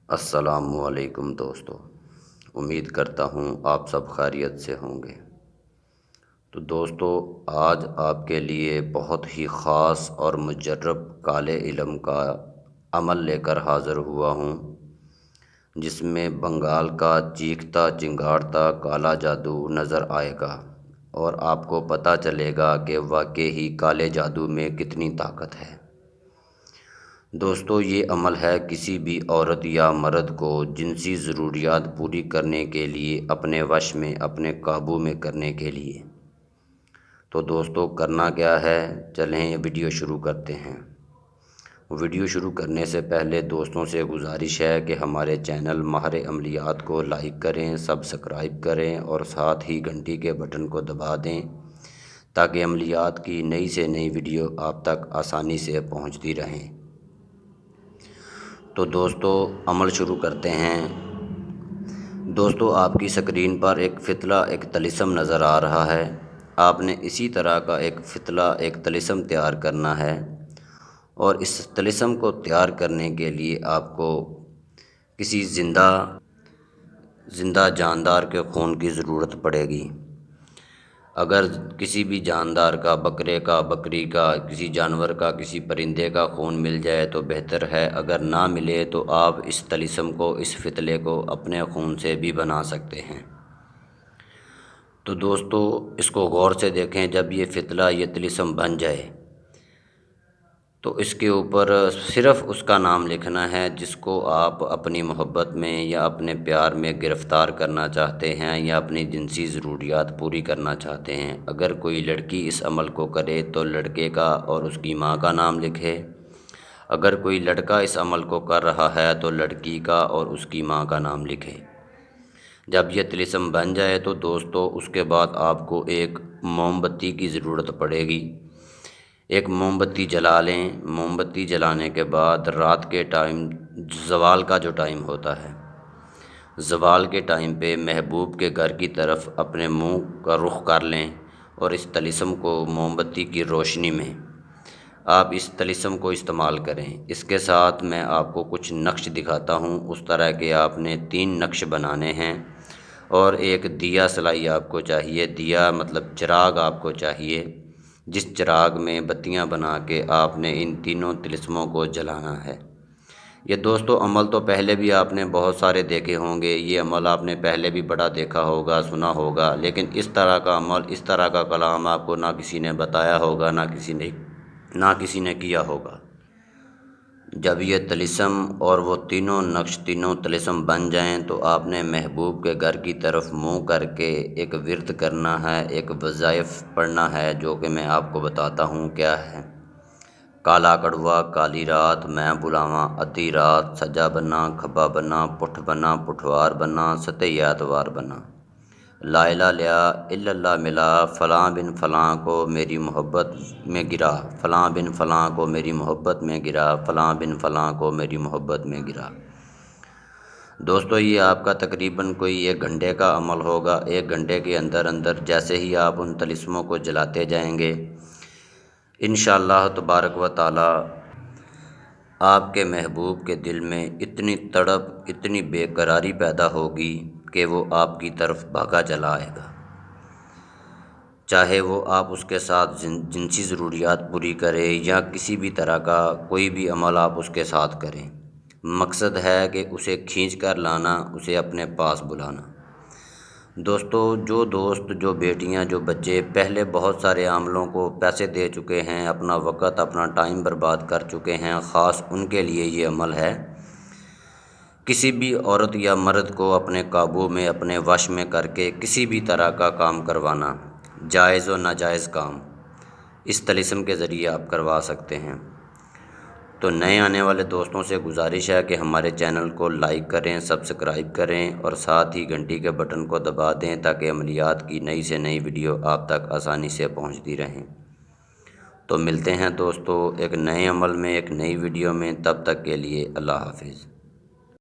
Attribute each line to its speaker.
Speaker 1: السلام علیکم دوستو، امید کرتا ہوں آپ سب خیریت سے ہوں گے۔ تو دوستو، آج آپ کے لیے بہت ہی خاص اور مجرب کالے علم کا عمل لے کر حاضر ہوا ہوں، جس میں بنگال کا چیختا چنگاڑتا کالا جادو نظر آئے گا اور آپ کو پتہ چلے گا کہ واقعی کالے جادو میں کتنی طاقت ہے۔ دوستو، یہ عمل ہے کسی بھی عورت یا مرد کو جنسی ضروریات پوری کرنے کے لیے اپنے وش میں، اپنے قابو میں کرنے کے لیے۔ تو دوستو، کرنا کیا ہے؟ چلیں یہ ویڈیو شروع کرتے ہیں۔ ویڈیو شروع کرنے سے پہلے دوستوں سے گزارش ہے کہ ہمارے چینل ماہر عملیات کو لائک کریں، سبسکرائب کریں اور ساتھ ہی گھنٹی کے بٹن کو دبا دیں تاکہ عملیات کی نئی سے نئی ویڈیو آپ تک آسانی سے پہنچتی رہیں۔ تو دوستو، عمل شروع کرتے ہیں۔ دوستو، آپ کی سکرین پر ایک فتلہ، ایک طلسم نظر آ رہا ہے۔ آپ نے اسی طرح کا ایک فتلہ، ایک طلسم تیار کرنا ہے، اور اس طلسم کو تیار کرنے کے لیے آپ کو کسی زندہ جاندار کے خون کی ضرورت پڑے گی۔ اگر کسی بھی جاندار کا، بکرے کا، بکری کا، کسی جانور کا، کسی پرندے کا خون مل جائے تو بہتر ہے۔ اگر نہ ملے تو آپ اس طلسم کو، اس فتلے کو اپنے خون سے بھی بنا سکتے ہیں۔ تو دوستو، اس کو غور سے دیکھیں۔ جب یہ فتلہ، یہ طلسم بن جائے تو اس کے اوپر صرف اس کا نام لکھنا ہے جس کو آپ اپنی محبت میں یا اپنے پیار میں گرفتار کرنا چاہتے ہیں یا اپنی جنسی ضروریات پوری کرنا چاہتے ہیں۔ اگر کوئی لڑکی اس عمل کو کرے تو لڑکے کا اور اس کی ماں کا نام لکھے۔ اگر کوئی لڑکا اس عمل کو کر رہا ہے تو لڑکی کا اور اس کی ماں کا نام لکھے۔ جب یہ طلسم بن جائے تو دوستو، اس کے بعد آپ کو ایک موم بتی کی ضرورت پڑے گی۔ ایک موم بتی جلا لیں۔ موم بتی جلانے کے بعد رات کے ٹائم، زوال کا جو ٹائم ہوتا ہے، زوال کے ٹائم پہ محبوب کے گھر کی طرف اپنے منہ کا رخ کر لیں اور اس طلسم کو موم بتی کی روشنی میں آپ اس طلسم کو استعمال کریں۔ اس کے ساتھ میں آپ کو کچھ نقش دکھاتا ہوں۔ اس طرح کے آپ نے 3 نقش بنانے ہیں، اور ایک دیا سلائی آپ کو چاہیے۔ دیا مطلب چراغ آپ کو چاہیے، جس چراغ میں بتیاں بنا کے آپ نے ان تینوں طلسموں کو جلانا ہے۔ یہ دوستو عمل تو پہلے بھی آپ نے بہت سارے دیکھے ہوں گے، یہ عمل آپ نے پہلے بھی بڑا دیکھا ہوگا، سنا ہوگا، لیکن اس طرح کا عمل، اس طرح کا کلام آپ کو نہ کسی نے بتایا ہوگا، نہ کسی نے کیا ہوگا۔ جب یہ طلسم اور وہ تینوں نقش، تینوں طلسم بن جائیں تو آپ نے محبوب کے گھر کی طرف منہ کر کے ایک ورد کرنا ہے، ایک وظائف پڑھنا ہے، جو کہ میں آپ کو بتاتا ہوں کیا ہے۔ کالا کڑوا کالی رات میں بلاواں ادھی رات، سجا بنا کھبا بنا پٹھ بنا پٹھوار بنا ستئی ایتوار بنا، لا الہ الا اللہ ملا، فلاں بن فلاں کو میری محبت میں گرا، فلاں بن فلاں کو میری محبت میں گرا، فلاں بن فلاں کو میری محبت میں گرا۔ دوستو، یہ آپ کا تقریباً کوئی 1 گھنٹے کا عمل ہوگا۔ 1 گھنٹے کے اندر جیسے ہی آپ ان طلسموں کو جلاتے جائیں گے، انشاءاللہ تبارک و تعالی آپ کے محبوب کے دل میں اتنی تڑپ، اتنی بے قراری پیدا ہوگی کہ وہ آپ کی طرف بھاگا چلا آئے گا۔ چاہے وہ آپ اس کے ساتھ جنسی ضروریات پوری کریں یا کسی بھی طرح کا کوئی بھی عمل آپ اس کے ساتھ کریں، مقصد ہے کہ اسے کھینچ کر لانا، اسے اپنے پاس بلانا۔ دوستو، جو دوست، جو بیٹیاں، جو بچے پہلے بہت سارے عاملوں کو پیسے دے چکے ہیں، اپنا وقت، اپنا ٹائم برباد کر چکے ہیں، خاص ان کے لیے یہ عمل ہے۔ کسی بھی عورت یا مرد کو اپنے قابو میں، اپنے وش میں کر کے کسی بھی طرح کا کام کروانا، جائز و ناجائز کام، اس طلسم کے ذریعے آپ کروا سکتے ہیں۔ تو نئے آنے والے دوستوں سے گزارش ہے کہ ہمارے چینل کو لائک کریں، سبسکرائب کریں اور ساتھ ہی گھنٹی کے بٹن کو دبا دیں تاکہ عملیات کی نئی سے نئی ویڈیو آپ تک آسانی سے پہنچتی رہیں۔ تو ملتے ہیں دوستو ایک نئے عمل میں، ایک نئی ویڈیو میں، تب تک کے لیے اللہ حافظ۔